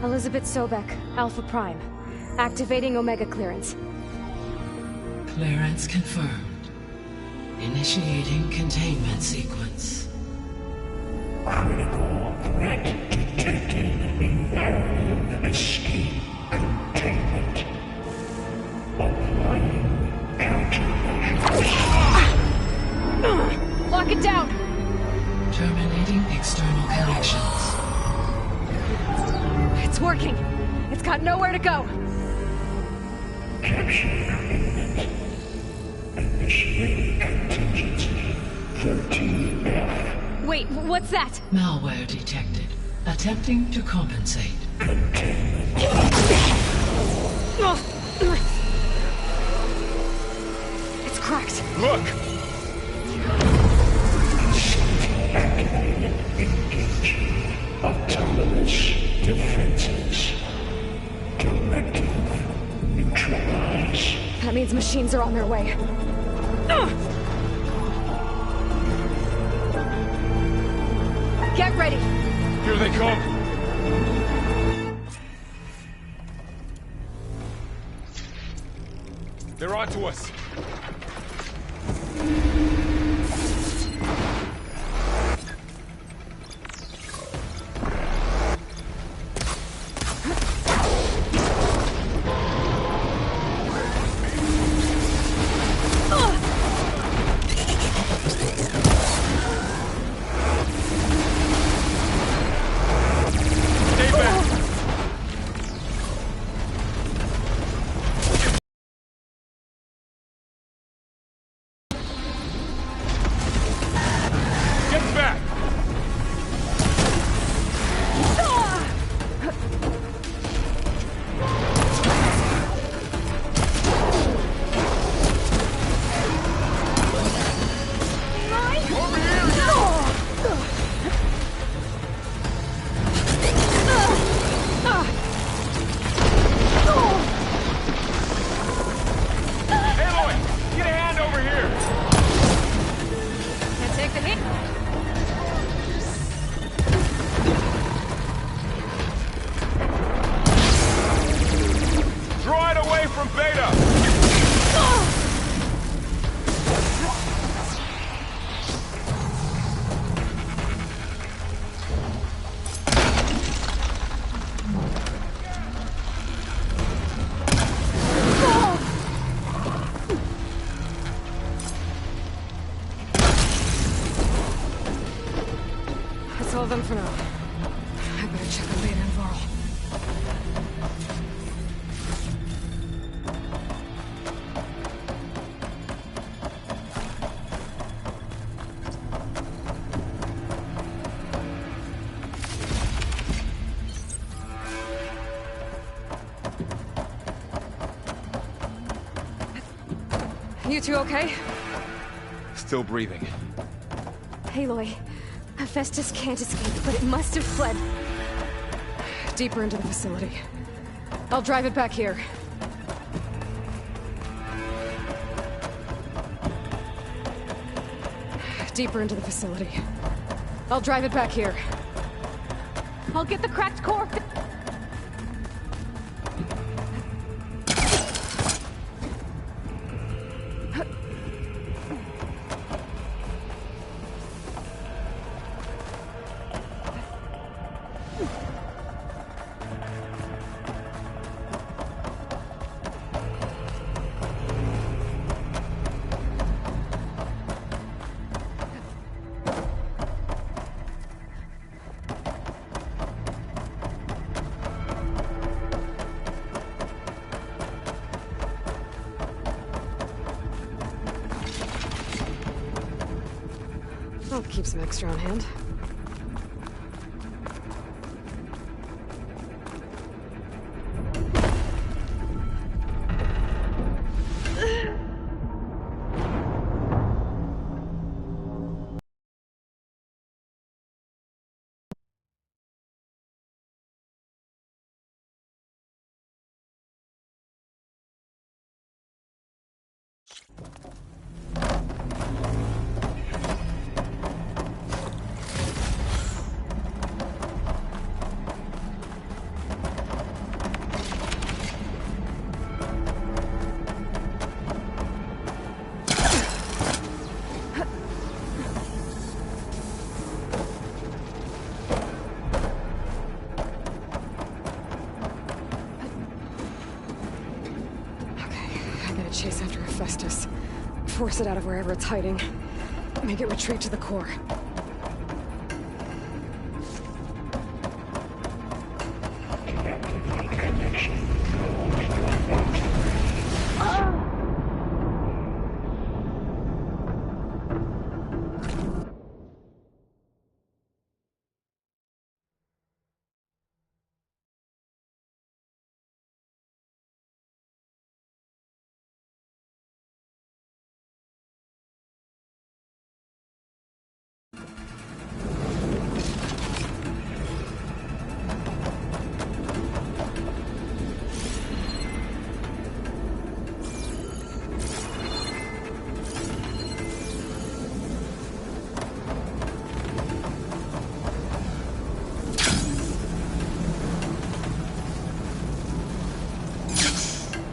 Elizabeth Sobek, Alpha Prime. Activating Omega clearance. Clearance confirmed. Initiating containment sequence. Critical threat detected. Imperative escape containment. Applying countermeasures. Lock it down! Terminating external connections. It's working! It's got nowhere to go! Capture imminent. Initiating contingency 13F. Wait, what's that? Malware detected. Attempting to compensate. Containment. It's cracked. Look! Activated. Engaging. Autonomous defenses. Directive. Neutralize. That means machines are on their way. Get ready! Here they come! They're onto us! Stay back! Get back! Over here! Aloy! Get a hand over here! Can't take the hit. Draw it away from Beta! That's all of them for now. I better check on Beta and Varl. You two okay? Still breathing. Aloy, Hephaestus can't escape, but it must have fled. Deeper into the facility. I'll drive it back here. Deeper into the facility. I'll drive it back here. I'll get the cracked core. I'll keep some extra on hand. to chase after Hephaestus. Force it out of wherever it's hiding. Make it retreat to the core.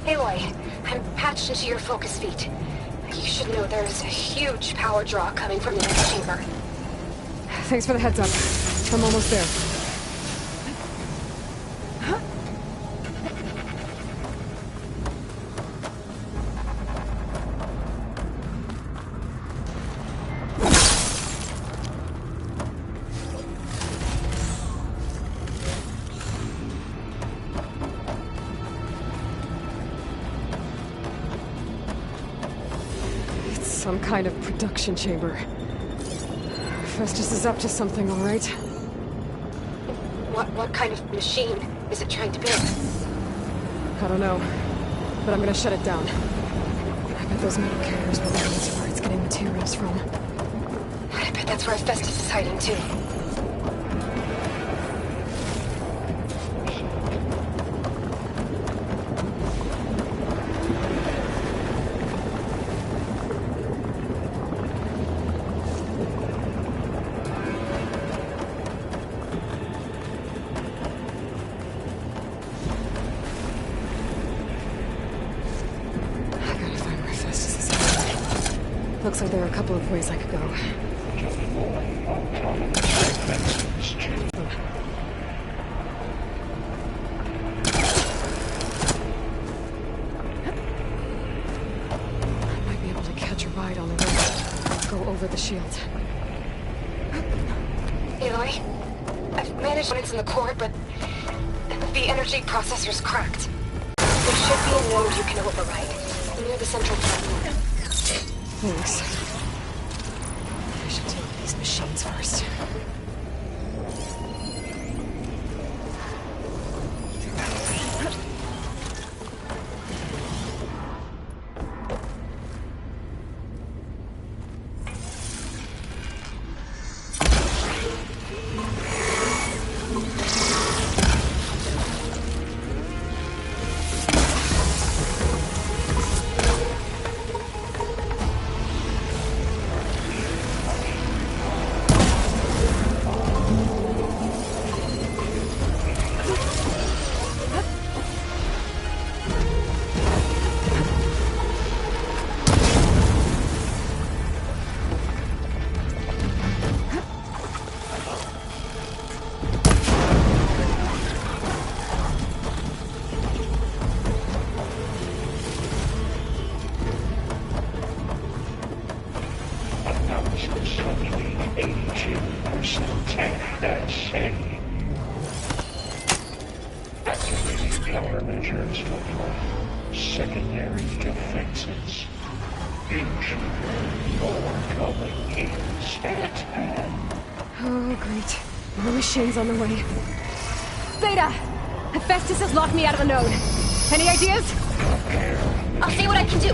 Aloy, I'm patched into your focus feet. You should know there's a huge power draw coming from the next chamber. Thanks for the heads up. I'm almost there. Some kind of production chamber. Festus is up to something, all right? What kind of machine is it trying to build? I don't know, but I'm gonna shut it down. I bet those metal carriers will be where it's getting materials from. I bet that's where Festus is hiding too. Looks like there are a couple of ways I could go. I might be able to catch a ride on the way. Go over the shield. Aloy, I've managed when it's in the core, but the energy processor's cracked. There should be a node you can override near the central platform. Thanks. I should deal with these machines first. Countermeasures for secondary defenses. Overcoming is at hand. Oh, great. More machines on the way. Beta! Hephaestus has locked me out of the node. Any ideas? I'll see what I can do.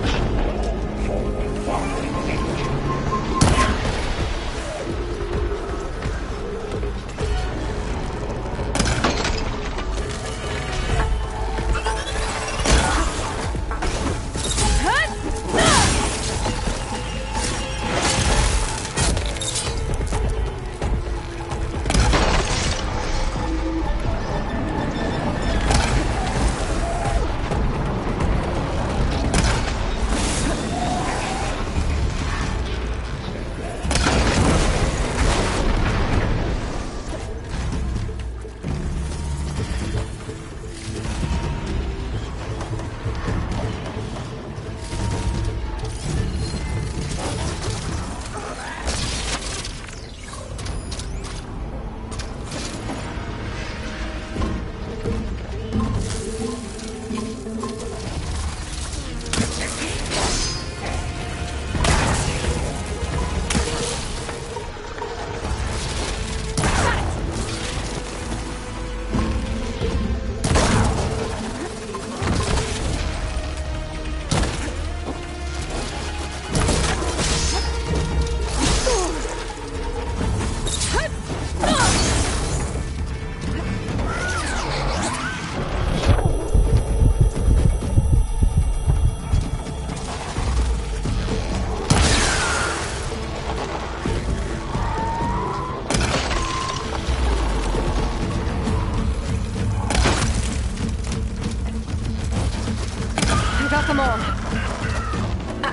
them all.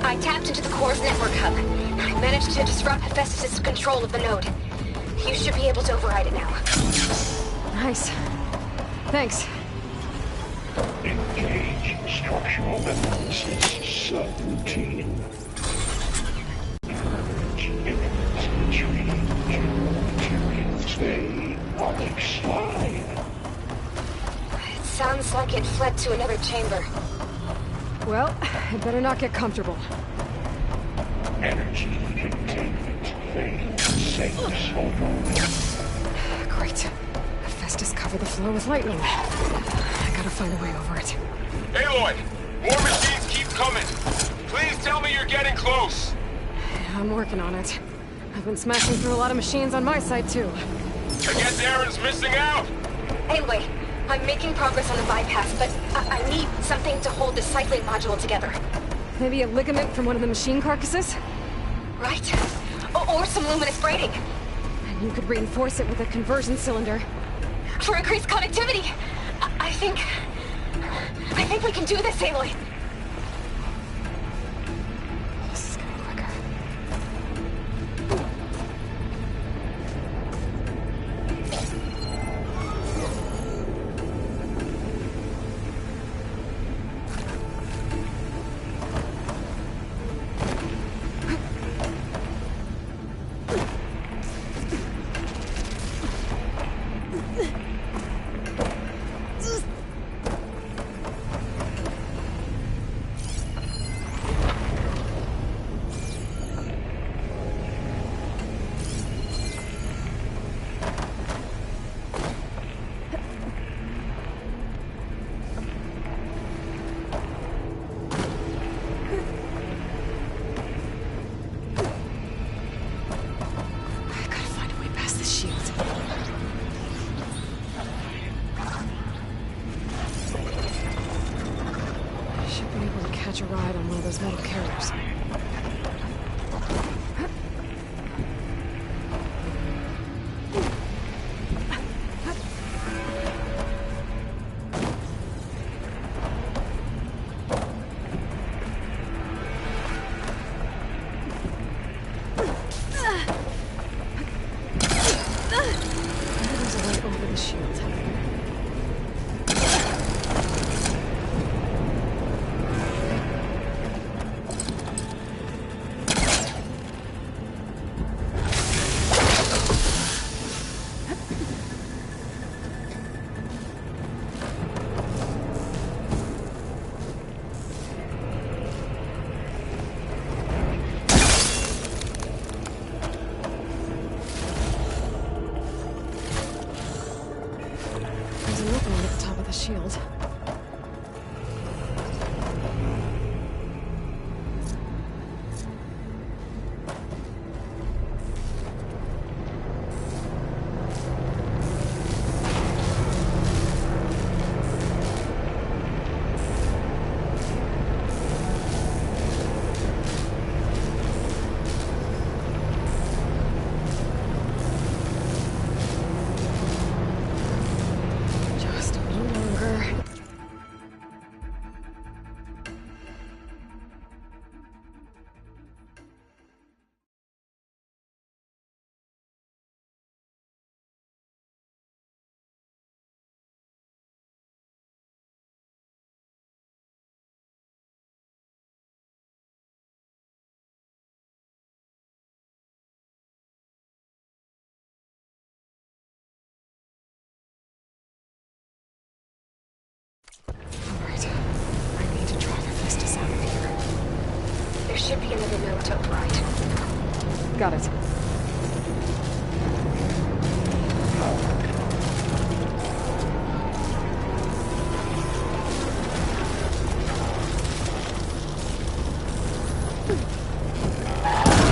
I tapped into the core's network hub. I managed to disrupt Hephaestus' control of the node. You should be able to override it now. Nice. Thanks. Engage structural analysis subroutine. It sounds like it fled to another chamber. Well, I better not get comfortable. Energy containment phase safe over. Great. Hephaestus covered the flow with lightning. I gotta find a way over it. Aloy! More machines keep coming! Please tell me you're getting close! Yeah, I'm working on it. I've been smashing through a lot of machines on my side, too. I guess Aaron's missing out! Anyway, I'm making progress on the bypass, but I need something to hold the cycling module together. Maybe a ligament from one of the machine carcasses? Right? Or some luminous braiding. And you could reinforce it with a conversion cylinder. For increased connectivity! I think we can do this, Aloy! This is getting quicker. Catch a ride on one of those metal carriers. There's a way over the shield. There's an opening at the top of the shield. Just a little longer. Alright. I need to drive Hephaestus out of here. There should be another node to override. Got it.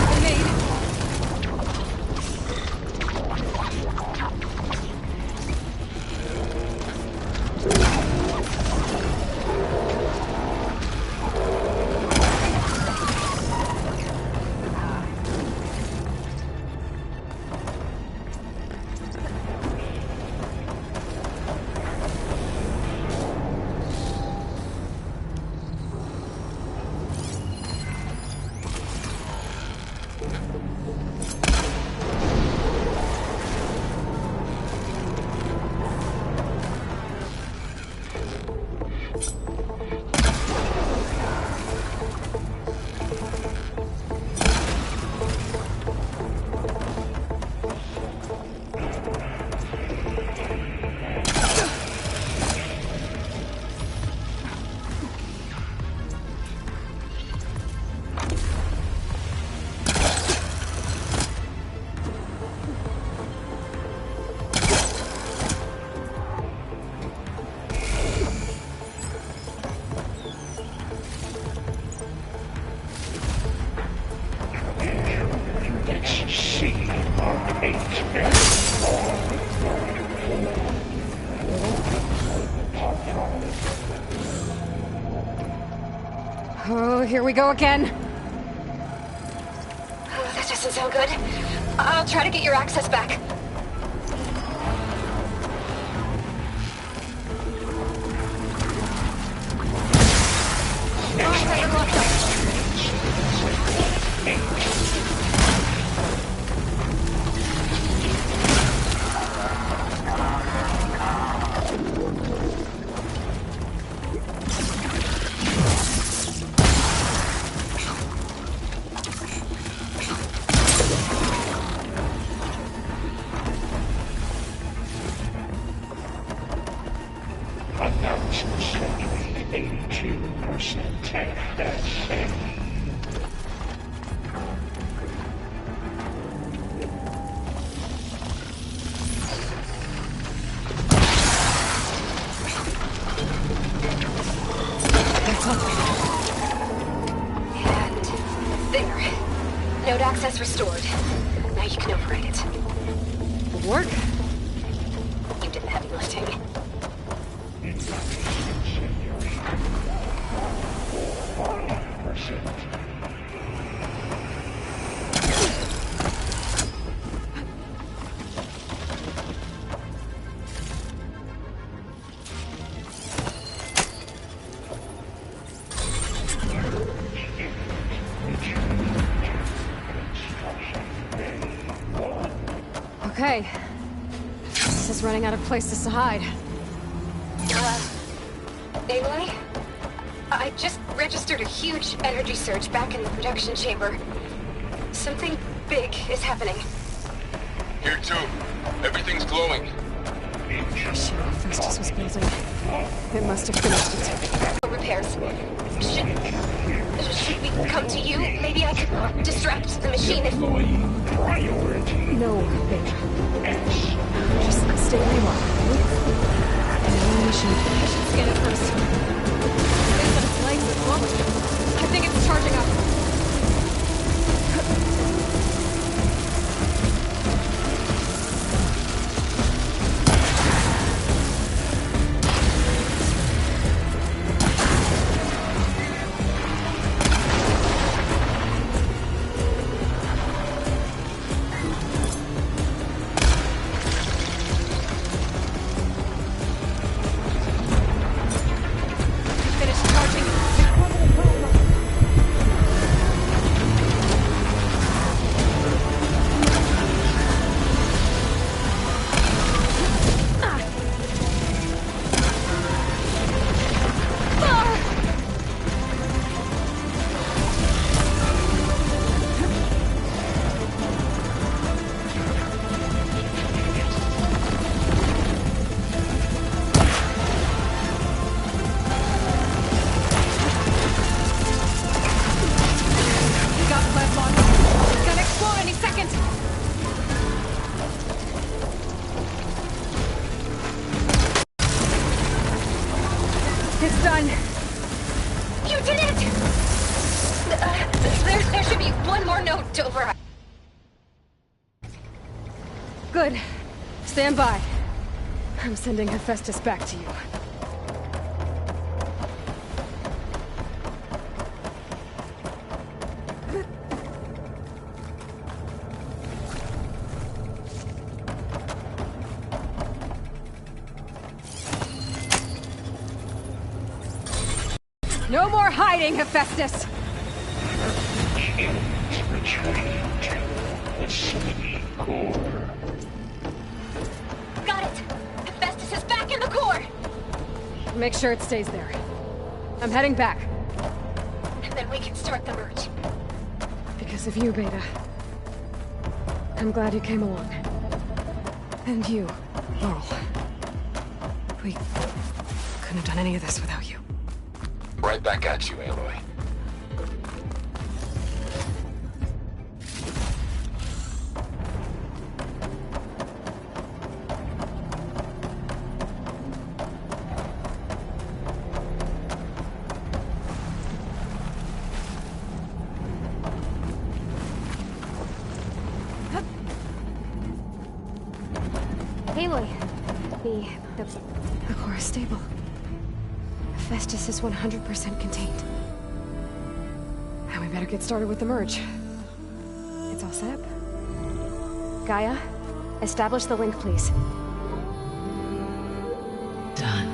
Grenade. Oh, here we go again. Oh, that doesn't sound good. I'll try to get your access back. Announcement scheduled 82% FSA. And there. Node access restored. Now you can override it. Work? You did the heavy lifting. Okay. This is running out of places to hide. Aloy? I just registered a huge energy surge back in the production chamber. Something big is happening. Here too. Everything's glowing. Festus was building. It must have finished it. Repairs. Should we come to you? Maybe I could distract the machine if... Priority. No, babe. Just stay where you are. Mission. I should scan it first. Things that its legs are glowing. I think it's charging up. It's done. You did it! There should be one more node to override. Good. Stand by. I'm sending Hephaestus back to you. No more hiding, Hephaestus! Retreat to the city core. Got it! Hephaestus is back in the core! Make sure it stays there. I'm heading back. And then we can start the merge. Because of you, Beta. I'm glad you came along. And you, Laurel. We couldn't have done any of this without you. Right back at you, Aloy. Aloy, the core is stable. Hephaestus is 100% contained. I better get started with the merge. It's all set up. Gaia, establish the link, please. Done.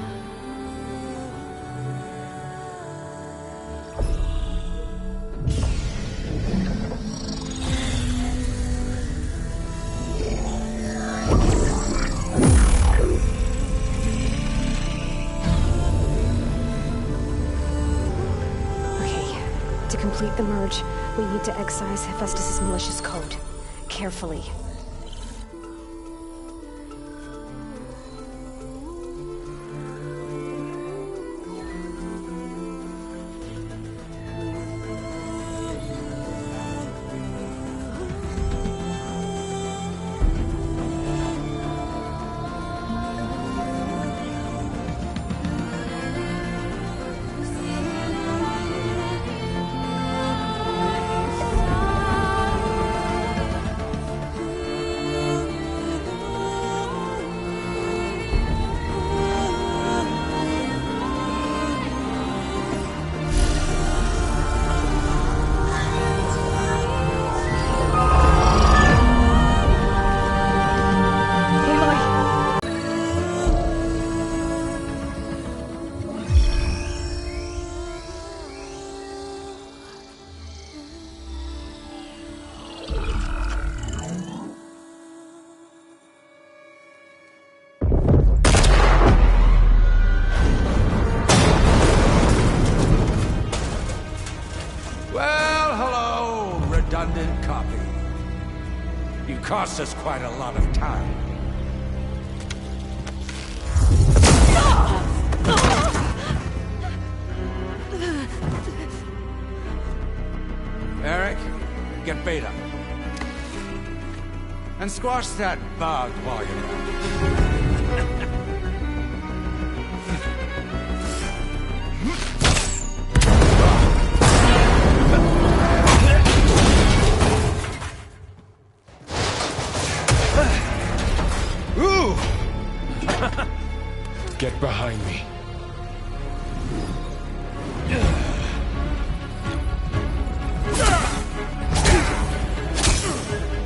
To complete the merge, we need to excise Hephaestus' malicious code. Carefully. Redundant copy. You cost us quite a lot of time. Eric, get Beta. And squash that bug while you're at it. Get behind me.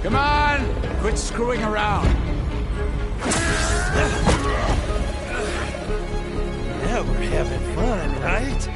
Come on! Quit screwing around! Now we're having fun, right?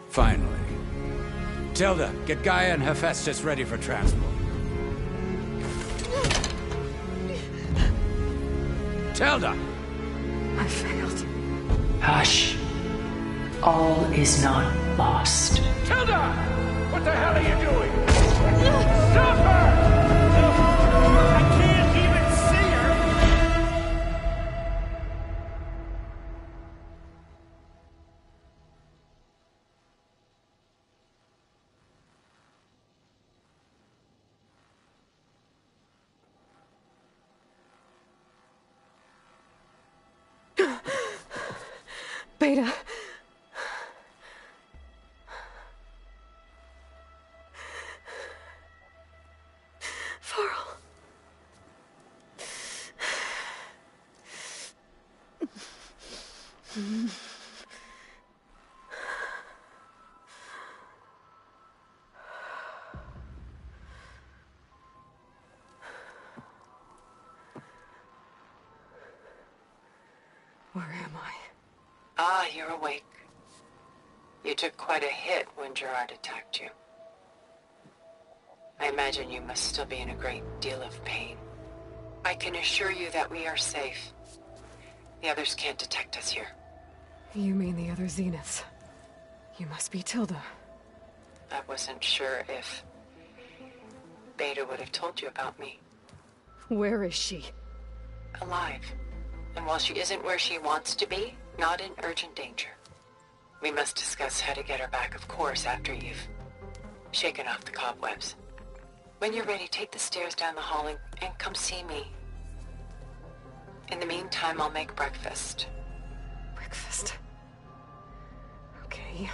Finally. Tilda, get Gaia and Hephaestus ready for transport. Tilda! I failed. Hush. All is not lost. Tilda! What the hell are you doing? Stop her! I can't even see her! Beta. Varl. Where am I? Ah, you're awake. You took quite a hit when Gerard attacked you. I imagine you must still be in a great deal of pain. I can assure you that we are safe. The others can't detect us here. You mean the other Zeniths? You must be Tilda. I wasn't sure if Beta would have told you about me. Where is she? Alive. And while she isn't where she wants to be, not in urgent danger. We must discuss how to get her back, of course, after you've shaken off the cobwebs. When you're ready, take the stairs down the hall and come see me. In the meantime, I'll make breakfast. Breakfast. Okay.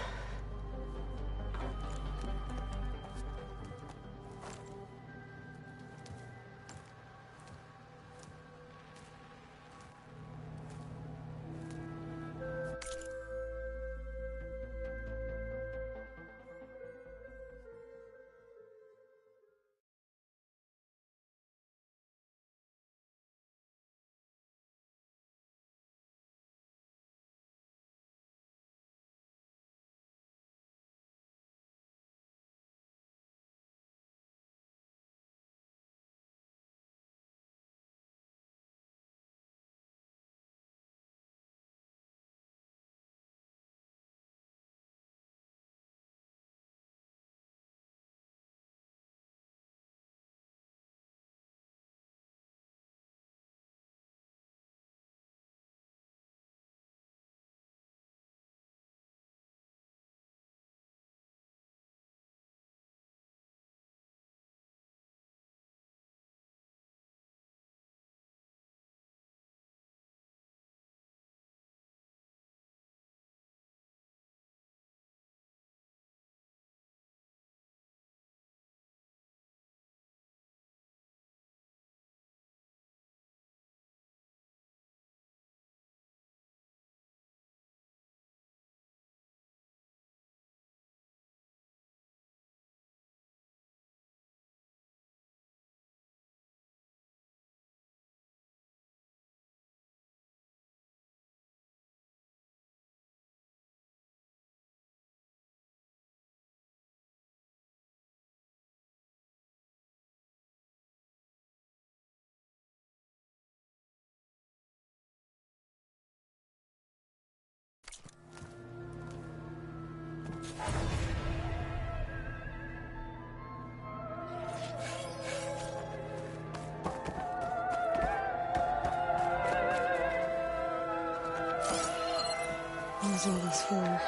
What is all this for?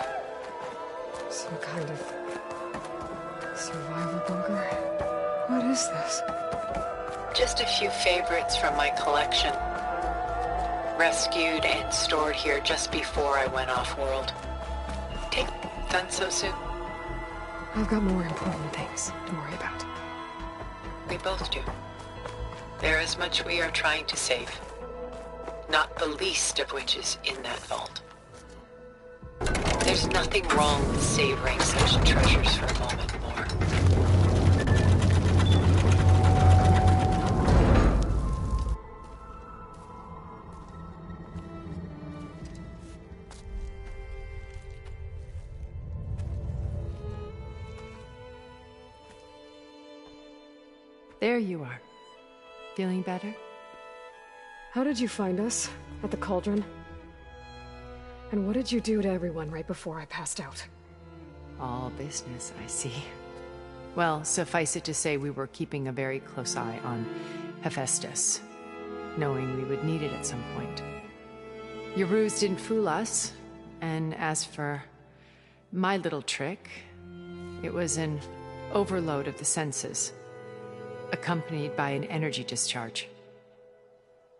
Some kind of survival bunker? What is this? Just a few favorites from my collection. Rescued and stored here just before I went off-world. Take done so soon? I've got more important things to worry about. We both do. There is much we are trying to save. Not the least of which is in that vault. There's nothing wrong with savoring such treasures for a moment more. There you are. Feeling better? How did you find us? At the cauldron? And what did you do to everyone right before I passed out? All business, I see. Well, suffice it to say we were keeping a very close eye on Hephaestus, knowing we would need it at some point. Your ruse didn't fool us, and as for my little trick, it was an overload of the senses, accompanied by an energy discharge.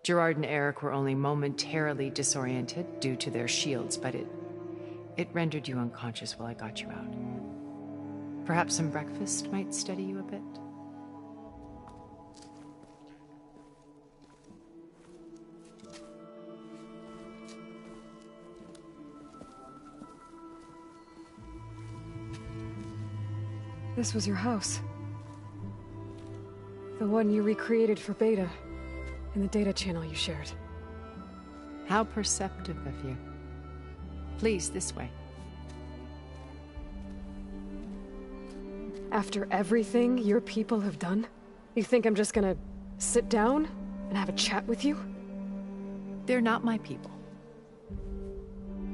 Gerard and Eric were only momentarily disoriented due to their shields, but it rendered you unconscious while I got you out. Perhaps some breakfast might steady you a bit? This was your house. The one you recreated for Beta, in the data channel you shared. How perceptive of you. Please, this way. After everything your people have done, you think I'm just gonna sit down and have a chat with you? They're not my people.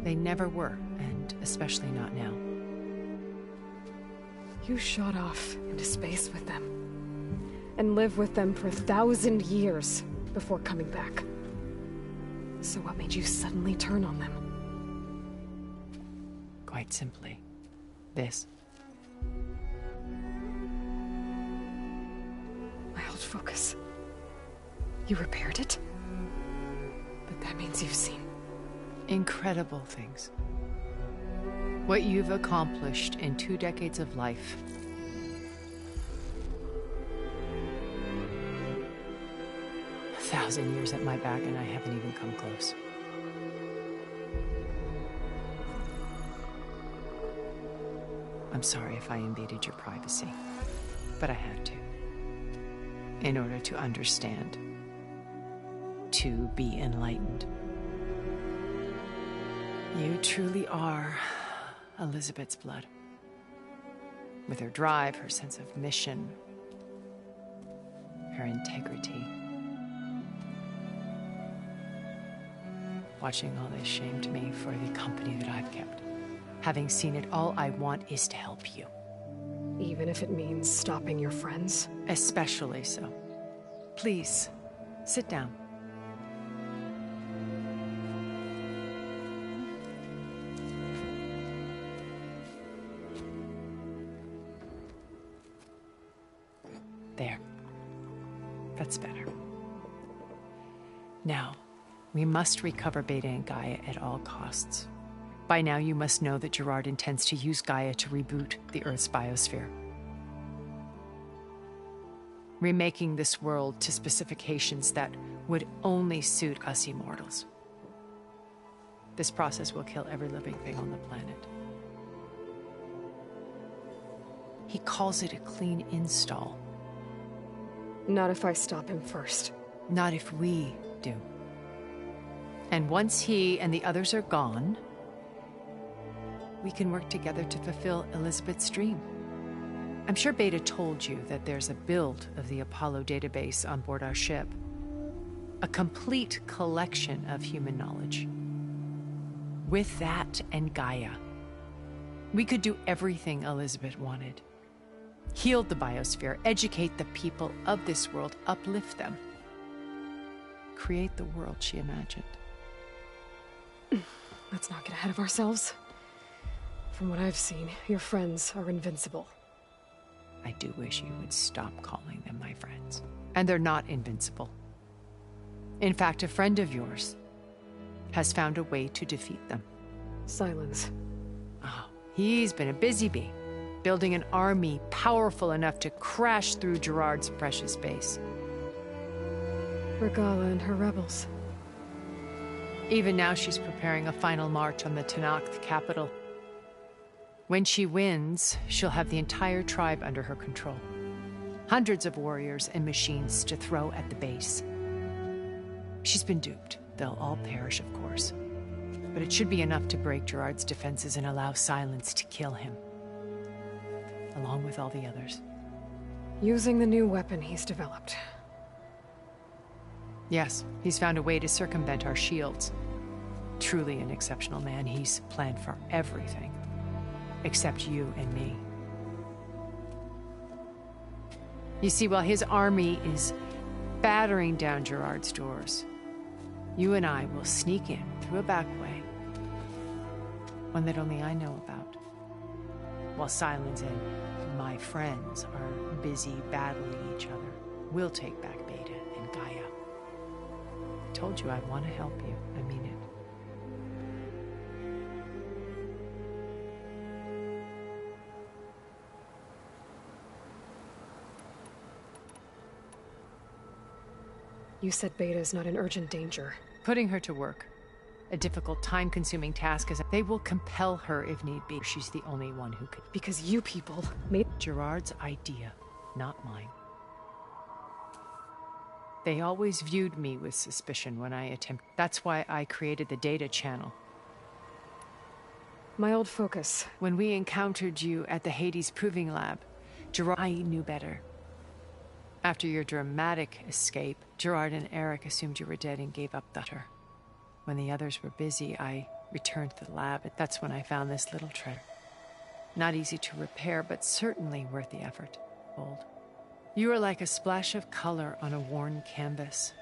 They never were, and especially not now. You shot off into space with them, and lived with them for 1,000 years before coming back. So what made you suddenly turn on them? Quite simply, this. My old focus. You repaired it? That means you've seen... Incredible things. What you've accomplished in 2 decades of life. A 1,000 years at my back and I haven't even come close. I'm sorry if I invaded your privacy, but I had to. In order to understand. To be enlightened. You truly are Elizabeth's blood. With her drive, her sense of mission, her integrity. Watching all this shamed me for the company that I've kept. Having seen it, all I want is to help you. Even if it means stopping your friends? Especially so. Please, sit down. There. That's better. Now, we must recover Beta and Gaia at all costs. By now, you must know that Gerard intends to use Gaia to reboot the Earth's biosphere. Remaking this world to specifications that would only suit us immortals. This process will kill every living thing on the planet. He calls it a clean install. Not if I stop him first. Not if we do. And once he and the others are gone, we can work together to fulfill Elizabeth's dream. I'm sure Beta told you that there's a build of the Apollo database on board our ship. A complete collection of human knowledge. With that and Gaia, we could do everything Elizabeth wanted. Heal the biosphere, educate the people of this world, uplift them. Create the world she imagined. Let's not get ahead of ourselves. From what I've seen, your friends are invincible. I do wish you would stop calling them my friends. And they're not invincible. In fact, a friend of yours has found a way to defeat them. Silence. Oh, he's been a busy bee, building an army powerful enough to crash through Gerard's precious base. Regala and her rebels. Even now, she's preparing a final march on the Tenakth capital. When she wins, she'll have the entire tribe under her control. Hundreds of warriors and machines to throw at the base. She's been duped. They'll all perish, of course. But it should be enough to break Gerard's defenses and allow Silence to kill him. Along with all the others. Using the new weapon he's developed. Yes, he's found a way to circumvent our shields. Truly an exceptional man. He's planned for everything. Except you and me. You see, while his army is battering down Gerard's doors, you and I will sneak in through a back way. One that only I know about. While Silence and my friends are busy battling each other, we'll take back Beta and Gaia. I told you I want to help you. I mean it. You said Beta's not in urgent danger. Putting her to work. A difficult, time-consuming task, as they will compel her if need be. She's the only one who could. Because you people made Gerard's idea, not mine. They always viewed me with suspicion when I attempted. That's why I created the data channel. my old focus. When we encountered you at the Hades Proving Lab, Gerard, I knew better. After your dramatic escape, Gerard and Eric assumed you were dead and gave up the her. When the others were busy, I returned to the lab, and that's when I found this little treasure. Not easy to repair, but certainly worth the effort. Old. You are like a splash of color on a worn canvas.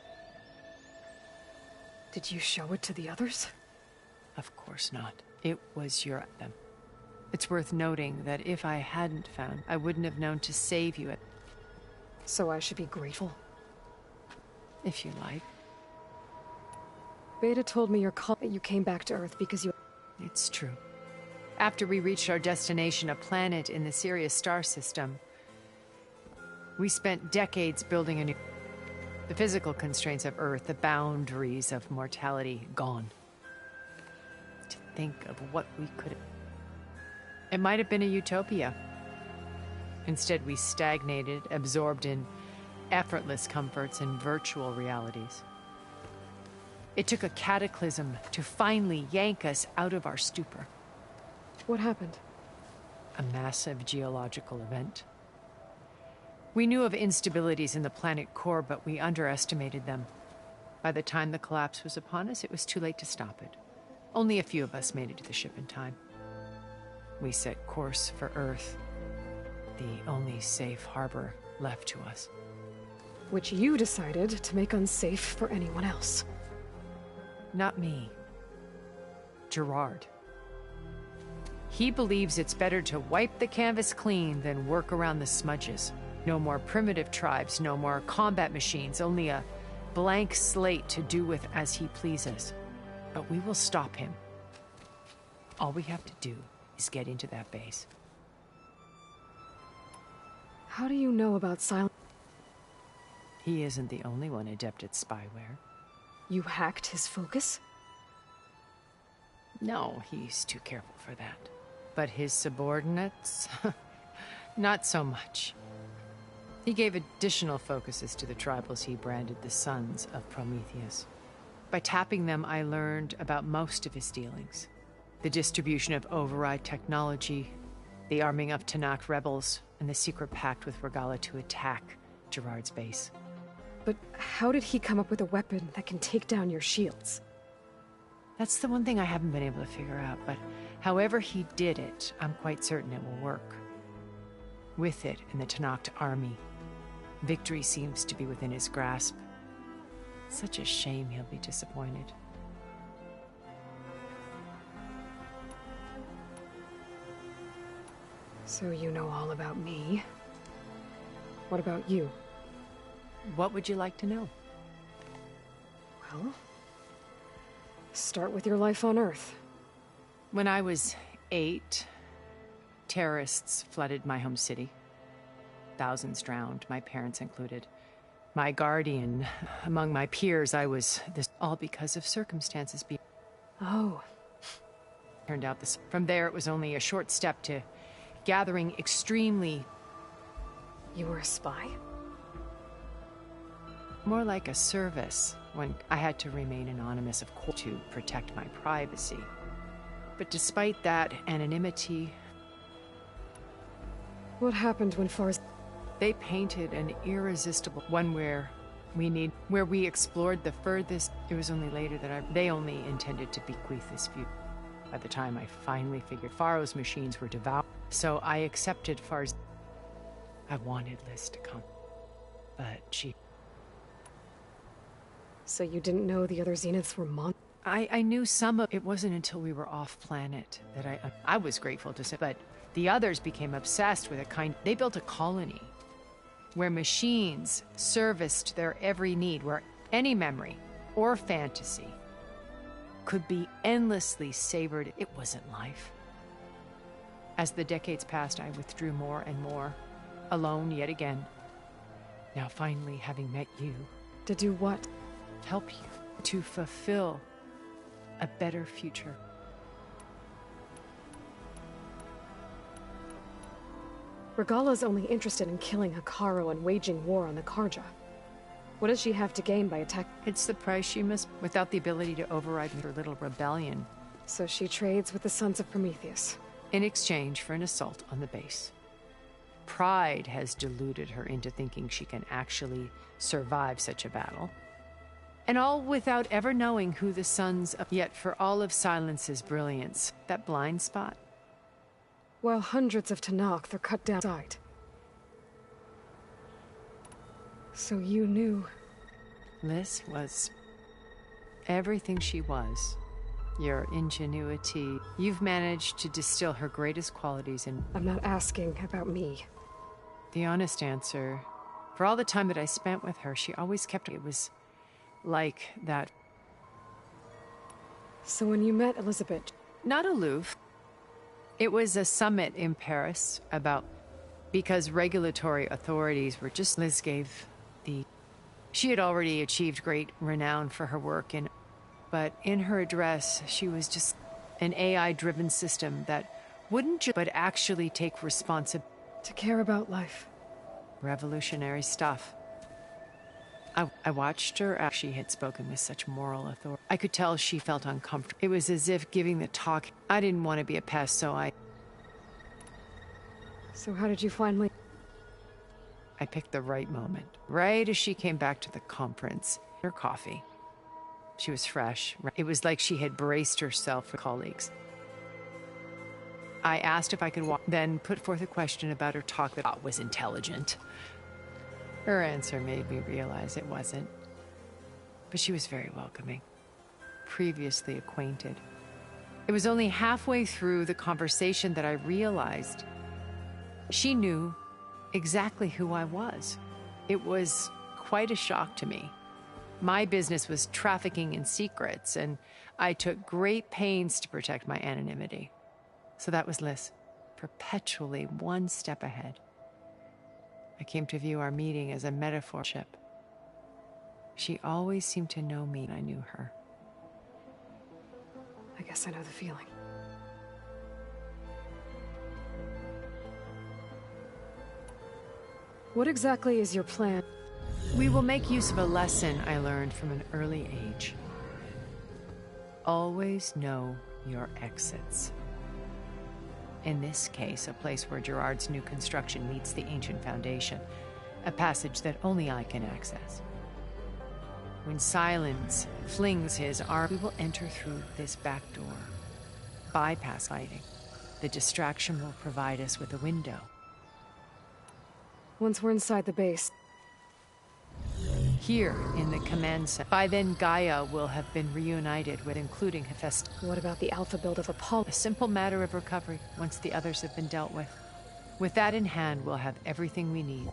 Did you show it to the others? Of course not. It was your them. It's worth noting that if I hadn't found, I wouldn't have known to save you. So I should be grateful? If you like. Beta told me that you came back to Earth because you... It's true. After we reached our destination, a planet in the Sirius star system, we spent decades building a new... The physical constraints of Earth, the boundaries of mortality, gone. To think of what we could have... It might have been a utopia. Instead, we stagnated, absorbed in effortless comforts and virtual realities. It took a cataclysm to finally yank us out of our stupor. What happened? A massive geological event. We knew of instabilities in the planet core, but we underestimated them. By the time the collapse was upon us, it was too late to stop it. Only a few of us made it to the ship in time. We set course for Earth, the only safe harbor left to us. Which you decided to make unsafe for anyone else. Not me. Gerard. He believes it's better to wipe the canvas clean than work around the smudges. No more primitive tribes, no more combat machines, only a blank slate to do with as he pleases. But we will stop him. All we have to do is get into that base. How do you know about Silent? He isn't the only one adept at spyware. You hacked his focus? No, he's too careful for that. But his subordinates? Not so much. He gave additional focuses to the tribals he branded the Sons of Prometheus. By tapping them, I learned about most of his dealings. The distribution of override technology, the arming of Tanakh rebels, and the secret pact with Regalla to attack Gerard's base. But how did he come up with a weapon that can take down your shields? That's the one thing I haven't been able to figure out, but however he did it, I'm quite certain it will work. With it in the Tanakh army, victory seems to be within his grasp. Such a shame he'll be disappointed. So you know all about me. What about you? What would you like to know? Well, start with your life on Earth. When I was 8, terrorists flooded my home city. Thousands drowned, my parents included. My guardian, among my peers, I was this all because of circumstances being... Oh. Turned out this... From there, it was only a short step to gathering extremely... You were a spy? More like a service, when I had to remain anonymous, of course, to protect my privacy. But despite that anonymity... What happened when Fars... They painted an irresistible one where we explored the furthest. It was only later that they only intended to bequeath this view. By the time I finally figured Faro's machines were devoured, so I accepted Far's. I wanted Liz to come, but she... So you didn't know the other Zeniths were I knew some of it. Wasn't until we were off planet that I was grateful to say, but the others became obsessed with they built a colony where machines serviced their every need, where any memory or fantasy could be endlessly savored. It wasn't life. As the decades passed, I withdrew more and more, alone yet again. Now finally, having met you... To do what? Help you to fulfill a better future. Regalla's only interested in killing Hekarro and waging war on the Karja. What does she have to gain by attack? It's the price she must, without the ability to override her little rebellion. So she trades with the Sons of Prometheus. In exchange for an assault on the base. Pride has deluded her into thinking she can actually survive such a battle. And all without ever knowing who the Sons of... Yet for all of Silence's brilliance, that blind spot... While hundreds of Tanakh are cut down sight. So you knew... Liz was everything she was. Your ingenuity. You've managed to distill her greatest qualities in... I'm not asking about me. The honest answer, for all the time that I spent with her, she always kept... It was like that. So when you met Elizabeth, Not aloof. It was a summit in Paris about... because regulatory authorities were just... Liz gave the... She had already achieved great renown for her work but in her address, she was just an AI-driven system that wouldn't just... but actually take responsibility. to care about life. Revolutionary stuff. I watched her as she had spoken with such moral authority. I could tell she felt uncomfortable. It was as if giving the talk... I didn't want to be a pest, so I So how did you finally... I picked the right moment. Right as she came back to the conference. Her coffee. She was fresh. It was like she had braced herself for colleagues. I asked if I could walk, then put forth a question about her talk that I thought was intelligent. Her answer made me realize it wasn't. But she was very welcoming. Previously acquainted. It was only halfway through the conversation that I realized she knew exactly who I was. It was quite a shock to me. My business was trafficking in secrets, and I took great pains to protect my anonymity. So that was Liz, perpetually one step ahead. I came to view our meeting as a metaphor. She always seemed to know me, and I knew her. I guess I know the feeling. What exactly is your plan? We will make use of a lesson I learned from an early age. Always know your exits. In this case, a place where Gerard's new construction meets the ancient foundation, a passage that only I can access. When Silence flings his arm, we will enter through this back door, bypass fighting. The distraction will provide us with a window. Once we're inside the base... Here, in the command center. By then, Gaia will have been reunited with, including Hephaestus. What about the alpha build of Apollo? A simple matter of recovery, once the others have been dealt with. With that in hand, we'll have everything we need.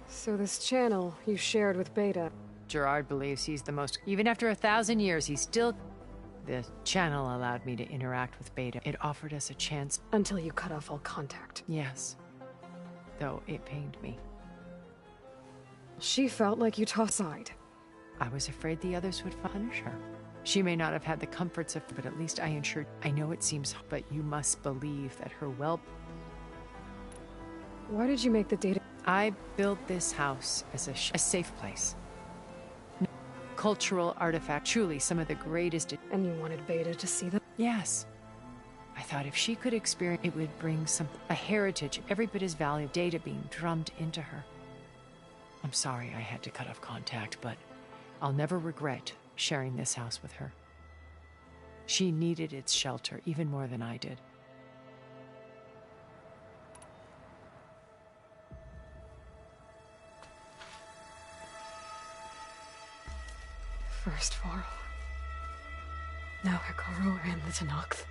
So this channel you shared with Beta... Gerard believes he's the most... Even after 1,000 years, he's still... The channel allowed me to interact with Beta. It offered us a chance... Until you cut off all contact. Yes. Though it pained me. She felt like you tossed aside. I was afraid the others would punish her. She may not have had the comforts of... But at least I ensured... I know it seems... But you must believe that her well... Why did you make the data... I built this house as a safe place. Cultural artifact, truly some of the greatest... And you wanted Beta to see them? Yes. I thought if she could experience, it would bring a heritage, every bit as valuable, data being drummed into her. I'm sorry I had to cut off contact, but I'll never regret sharing this house with her. She needed its shelter even more than I did. First Varl. Now Hekarro and the Tenakth.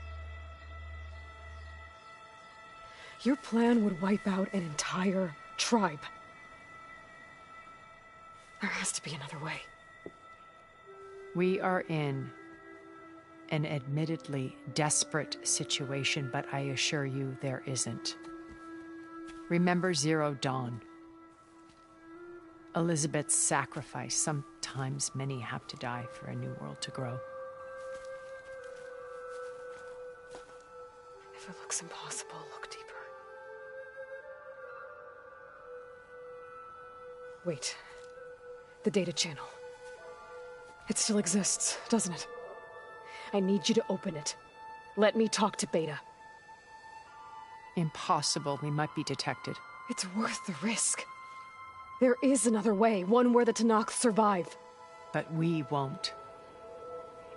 Your plan would wipe out an entire tribe. There has to be another way. We are in an admittedly desperate situation, but I assure you there isn't. Remember Zero Dawn. Elizabeth's sacrifice. Sometimes many have to die for a new world to grow. If it looks impossible, look deeper. Wait. The data channel. It still exists, doesn't it? I need you to open it. Let me talk to Beta. Impossible. We might be detected. It's worth the risk. There is another way, one where the Tenakth survive. But we won't.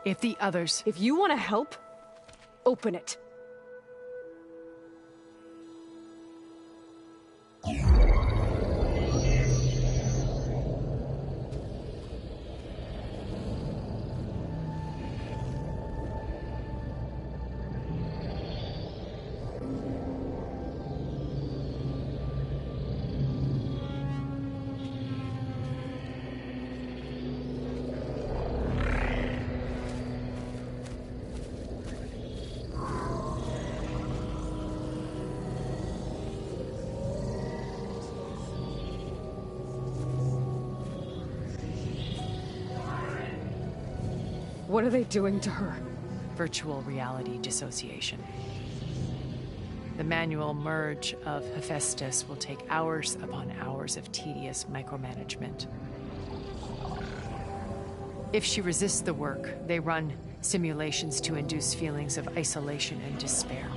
If the others... If you want to help, open it. What are they doing to her? Virtual reality dissociation. The manual merge of Hephaestus will take hours upon hours of tedious micromanagement. If she resists the work, they run simulations to induce feelings of isolation and despair.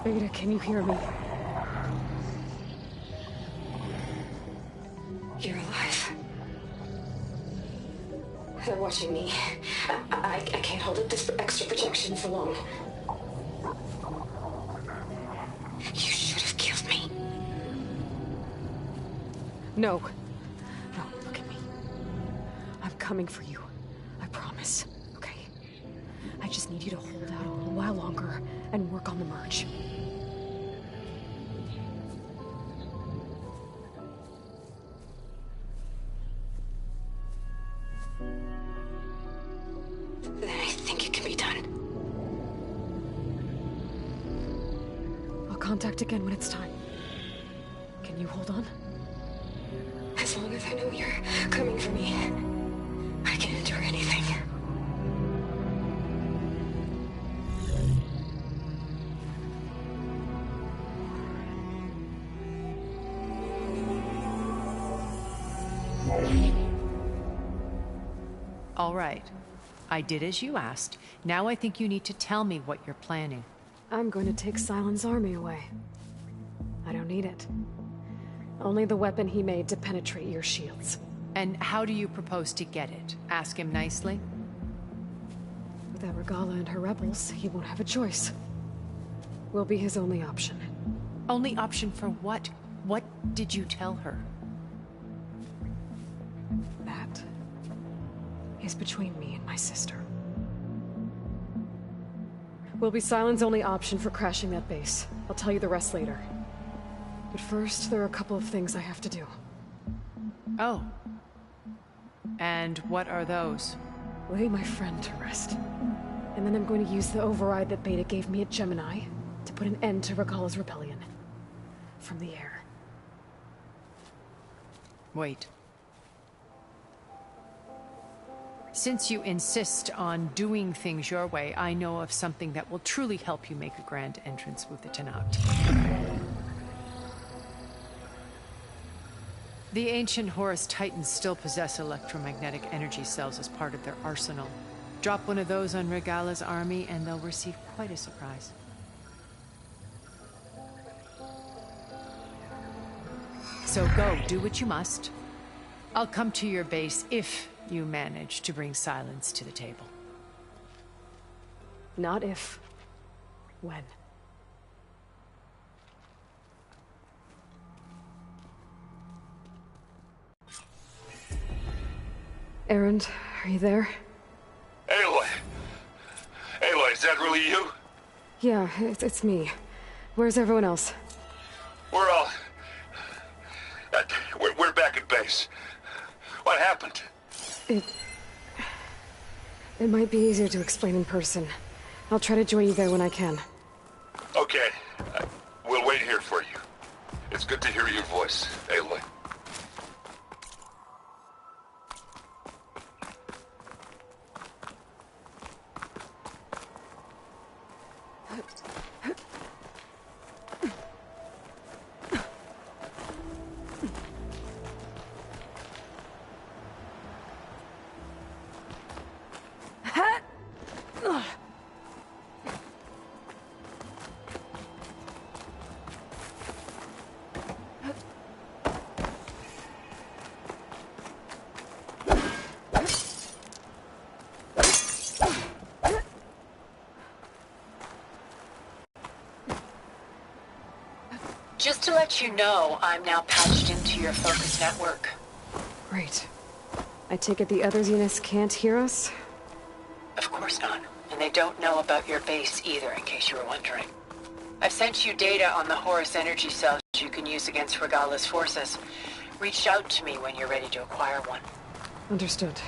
Beta, can you hear me? You're alive. They're watching me. I can't hold up this extra projection for long. You should have killed me. No. No, look at me. I'm coming for you. I promise. Okay? I just need you to hold out a little while longer and work on the merge. Then I think it can be done. I'll contact again when it's time. Can you hold on? As long as I know you're coming for me, I can endure anything. All right. I did as you asked. Now I think you need to tell me what you're planning. I'm going to take Sylens' army away. I don't need it. Only the weapon he made to penetrate your shields. And how do you propose to get it? Ask him nicely? Without Regalla and her rebels, he won't have a choice. We'll be his only option. Only option for what? What did you tell her? That is between me and my sister. Will be Sylens' only option for crashing that base. I'll tell you the rest later. But first, there are a couple of things I have to do. Oh. And what are those? Lay my friend to rest. And then I'm going to use the override that Beta gave me at Gemini to put an end to Regalla's rebellion. From the air. Wait. Since you insist on doing things your way, I know of something that will truly help you make a grand entrance with the Tenakth. The ancient Horus Titans still possess electromagnetic energy cells as part of their arsenal. Drop one of those on Regalla's army and they'll receive quite a surprise. So go, do what you must. I'll come to your base if you manage to bring Sylens to the table. Not if. When. Erend, are you there? Aloy! Aloy, is that really you? Yeah, it's me. Where's everyone else? We're all... We're back at base. What happened? It might be easier to explain in person. I'll try to join you there when I can. Okay. We'll wait here for you. It's good to hear your voice, Aloy. Just to let you know, I'm now patched into your focus network. Great. I take it the other Zeniths can't hear us? Of course not. And they don't know about your base either, in case you were wondering. I've sent you data on the Horus energy cells you can use against Regalla's forces. Reach out to me when you're ready to acquire one. Understood.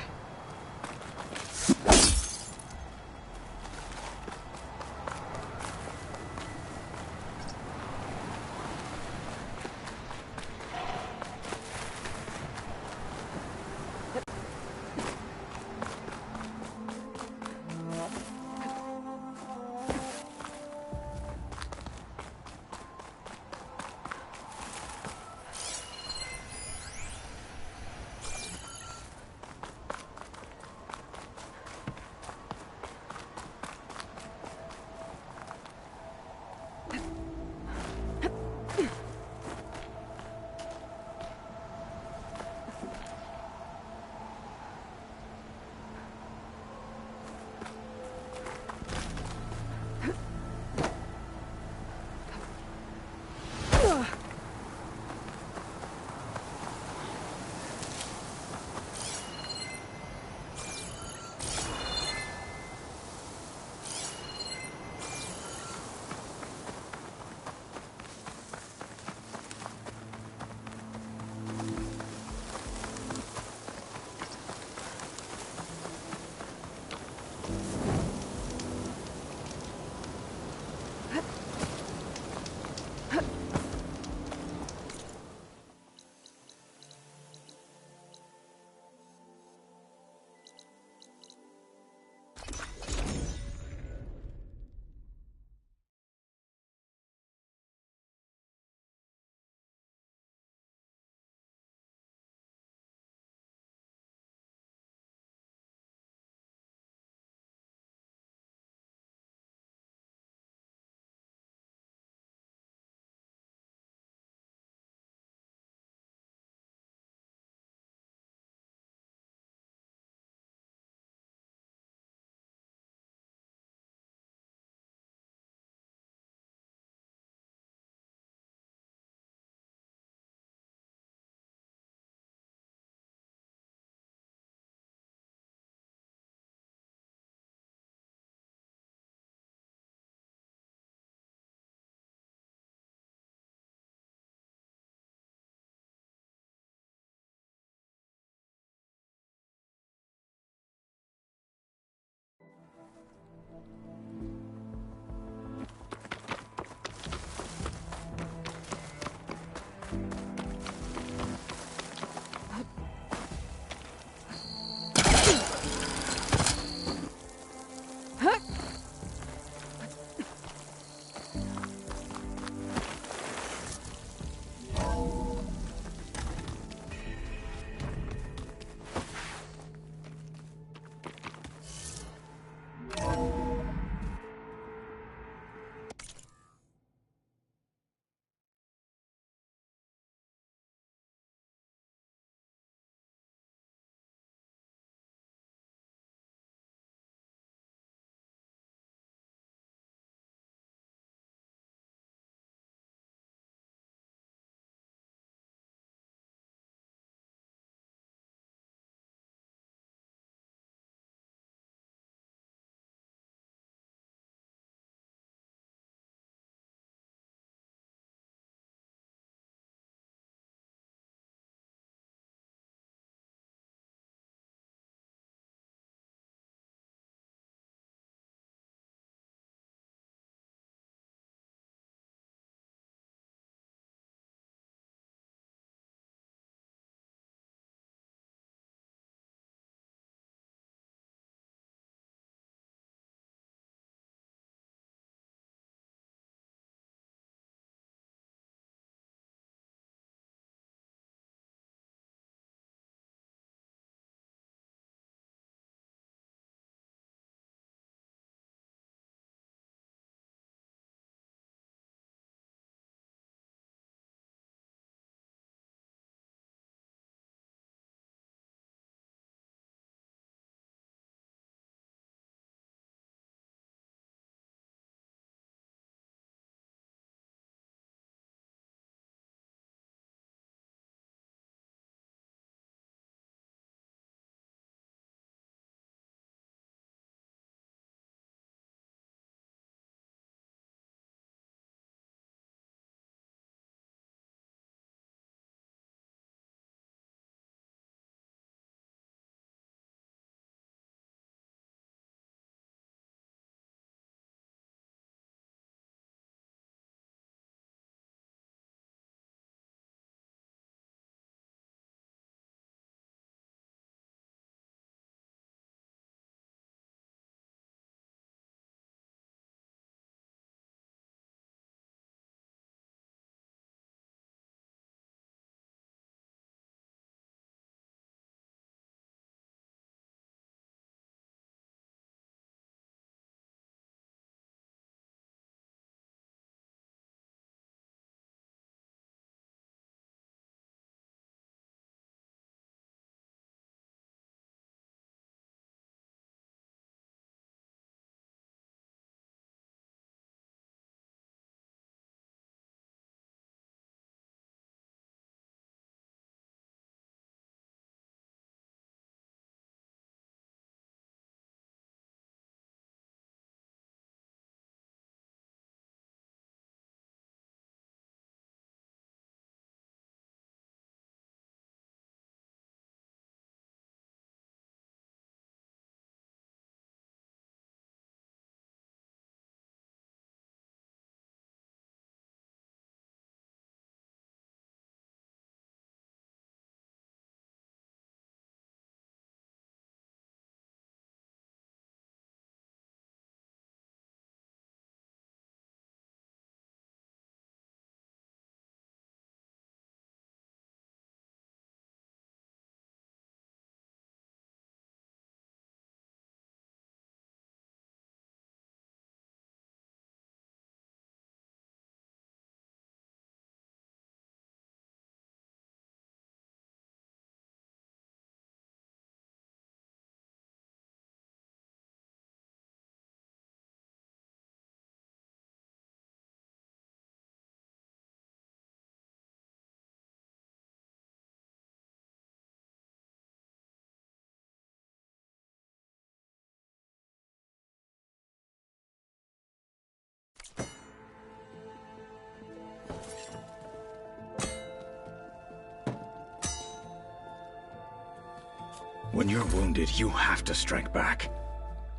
When you're wounded, you have to strike back.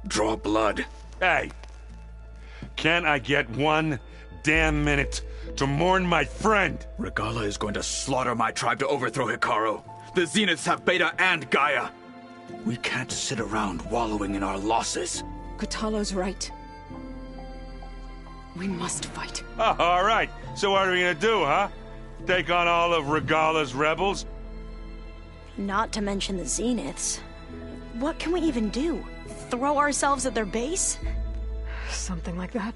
Draw blood. Hey! Can't I get one damn minute to mourn my friend? Regalla is going to slaughter my tribe to overthrow Hekarro. The Zeniths have Beta and Gaia. We can't sit around wallowing in our losses. Kotallo's right. We must fight. Oh, all right. So what are we gonna do, huh? Take on all of Regalla's rebels? Not to mention the Zeniths. What can we even do? Throw ourselves at their base? Something like that.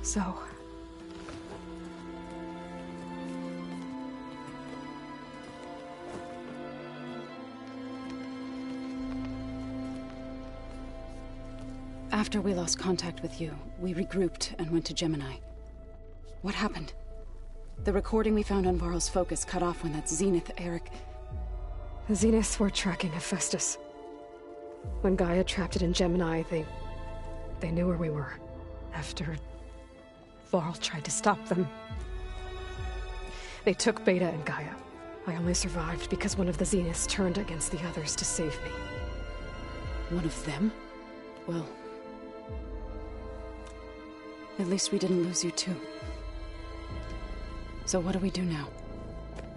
So... After we lost contact with you, we regrouped and went to Gemini. What happened? The recording we found on Varl's focus cut off when that Zenith, Eric... The Zeniths were tracking Hephaestus. When Gaia trapped it in Gemini, they knew where we were. After Varl tried to stop them. They took Beta and Gaia. I only survived because one of the Zeniths turned against the others to save me. One of them? Well... at least we didn't lose you too. So what do we do now?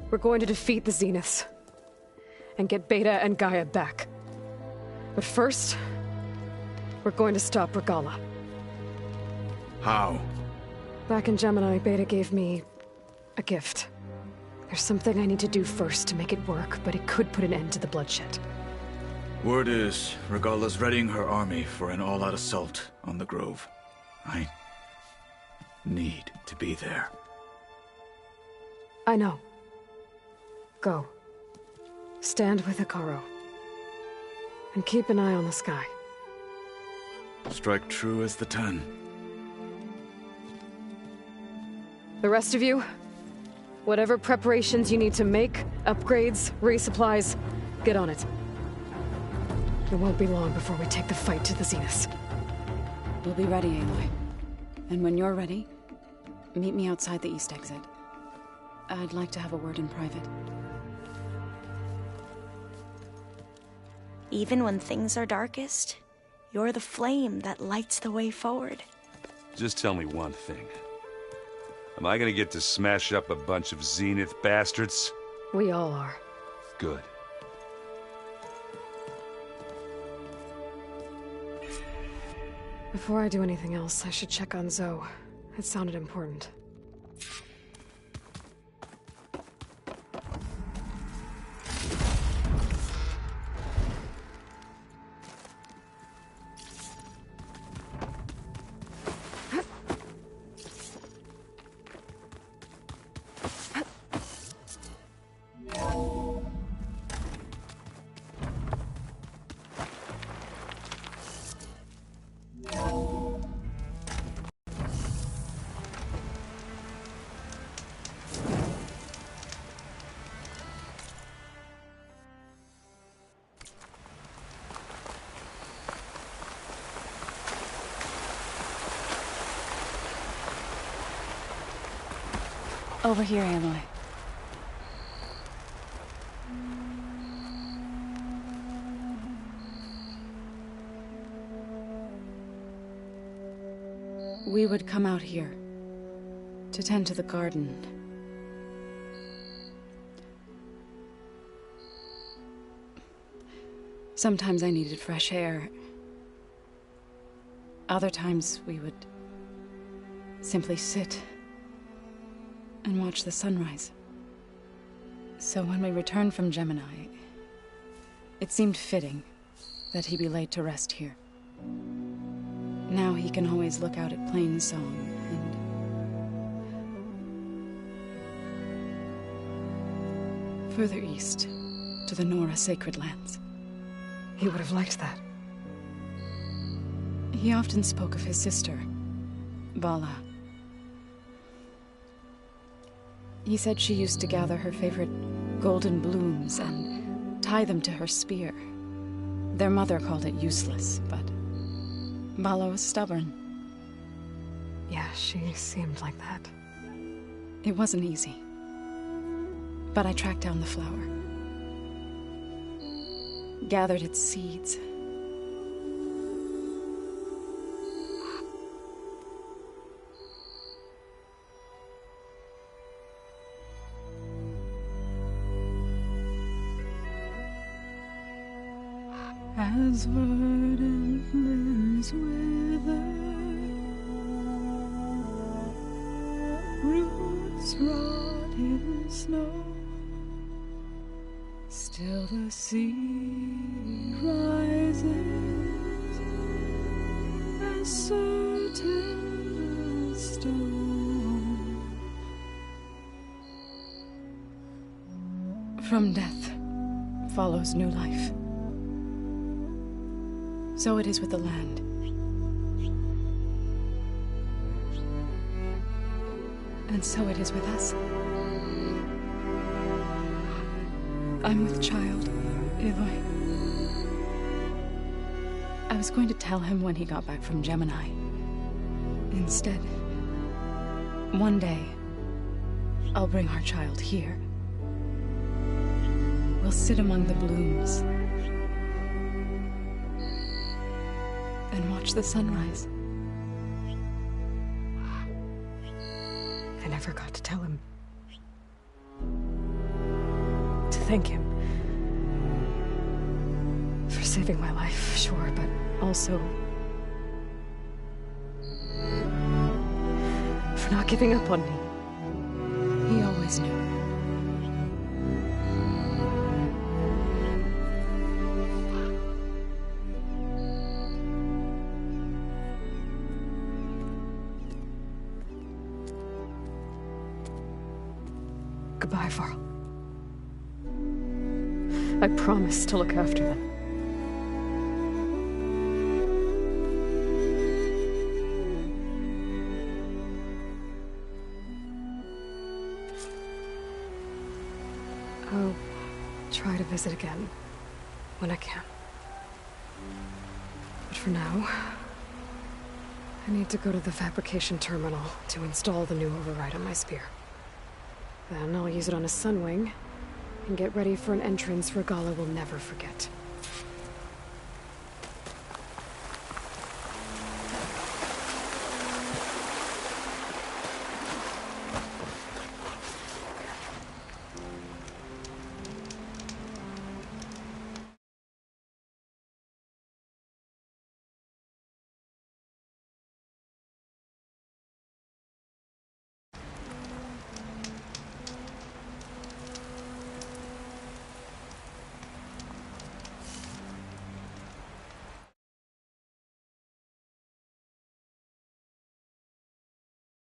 We're going to defeat the Zeniths. And get Beta and Gaia back. But first... we're going to stop Regalla. How? Back in Gemini, Beta gave me... a gift. There's something I need to do first to make it work, but it could put an end to the bloodshed. Word is, Regalla's readying her army for an all-out assault on the Grove. I... need to be there. I know. Go. Stand with Hekarro. And keep an eye on the sky. Strike true as the 10. The rest of you, whatever preparations you need to make, upgrades, resupplies, get on it. It won't be long before we take the fight to the Zeniths. We'll be ready, Aloy. And when you're ready, meet me outside the east exit. I'd like to have a word in private. Even when things are darkest, you're the flame that lights the way forward. Just tell me one thing. Am I gonna get to smash up a bunch of Zenith bastards? We all are. Good. Before I do anything else, I should check on Zoe. It sounded important. Over here, Aloy. We would come out here to tend to the garden. Sometimes I needed fresh air. Other times we would simply sit and watch the sunrise. So when we returned from Gemini, it seemed fitting that he be laid to rest here. Now he can always look out at Plainsong and further east to the Nora Sacred Lands. He would have liked that. He often spoke of his sister, Vala. He said she used to gather her favorite golden blooms and tie them to her spear. Their mother called it useless, but Vala was stubborn. Yeah, she seemed like that. It wasn't easy. But I tracked down the flower. Gathered its seeds. As verdant limbs wither, roots rot in snow, still the seed rises, as certain as stone. From death follows new life. So it is with the land. And so it is with us. I'm with child, Aloy. I was going to tell him when he got back from Gemini. Instead, one day, I'll bring our child here. We'll sit among the blooms and watch the sunrise. I never got to tell him. To thank him. For saving my life, sure, but also for not giving up on me. He always knew. Goodbye, Varl. I promise to look after them. I'll try to visit again when I can. But for now, I need to go to the fabrication terminal to install the new override on my spear. Then I'll use it on a Sunwing, and get ready for an entrance Regalla will never forget.